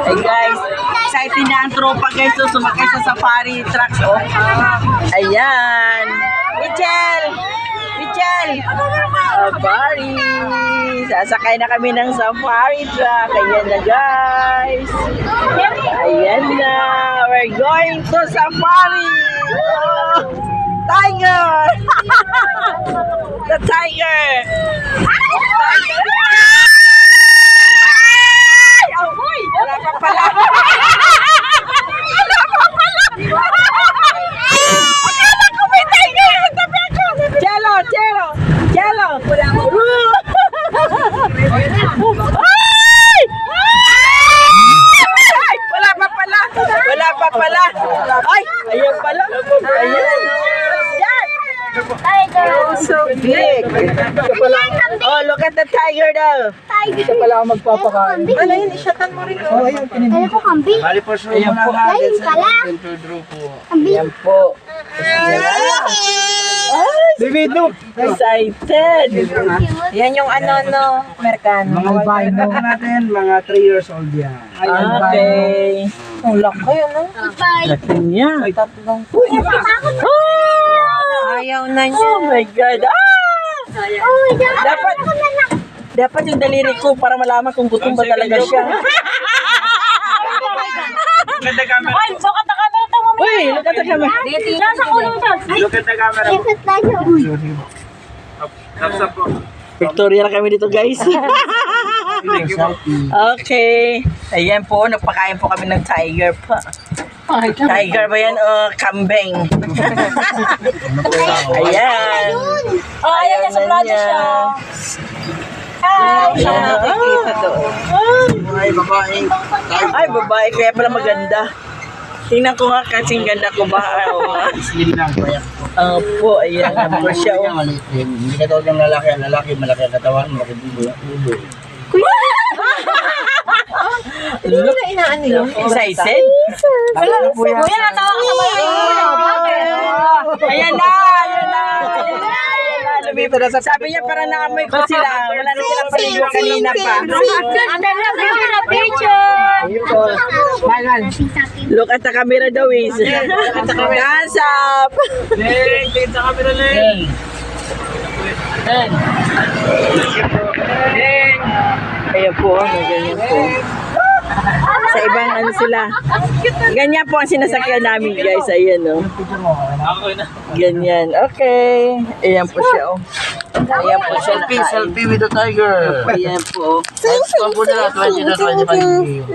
Hey guys, excited na ang tropa guys. So, sumakay sa safari trucks. Oh. Ayan. Michel! Michel! Safari! Sasakay na kami ng safari truck. Ayan na guys. Ayan na. We're going to safari. Oh, tiger! The tiger! Wala pa pala. Wala pa pala. Akala ko may tiger. Tabi ako. Jello, Jello, Jello. Ay! Wala pa pala. Wala pa pala. Ay! Ayan pala. Ayan. Tiger. Oh, so big. Oh, look at the tiger daw. Tiger. Wala akong magpapakain. Ano yun? Isyatan mo rin. Oh, ayan, Kaya ko kambing. Bali po siya Ayan po. Ayun pala. Kambing. Ayan po. Divido! Excited. Yan yung ano, Amerikano. Mga albino natin, mga 3 years old yan. Okay. Ang laki ano? Goodbye. Laki niya. Tatlong. Ayaw na niya. Oh my God. Oh, Dapat yung daliri ko para malaman kung gutom ba talaga siya. Ay, sukat na camera ito mo. Uy, look at the camera. Nasa kulong dyan. Look at the camera. Ikot tayo. Thumbs up po. Victoria na kami dito guys. Okay. Ayan po, nagpakain po kami ng tiger pa. Tiger ba yan o kambing? Ayan. Oh, ayan niya sa vlog siya. Hi. Ayan, nakikita doon. Ay, babae. Ay, babae, kaya pala maganda. Tingnan ko nga kasing ganda ko ba. Slim lang. Opo, ayan naman siya. Siya maliit din. Hindi katawag ng lalaki. Ang lalaki, malaki ang katawan, malaki bubo. Hindi na inaano yun. Excited? Kuya, natawa ka sa mga Ayan na, ayan na. Sabi niya para naamoy ko sila. Wala na silang paligo kanina pa. Look at the camera daw is. Hands up. Leng, tingin sa camera, Leng. Leng. Leng. Ayan po, ganyan po. Sa ibang ano sila. Ganyan po ang sinasakyan namin guys. Ayan o. Ganyan. Okay. Ayan po siya o. Ayan po siya nakain. Selfie with the tiger. Ayan po. Selfie. 20 na 25.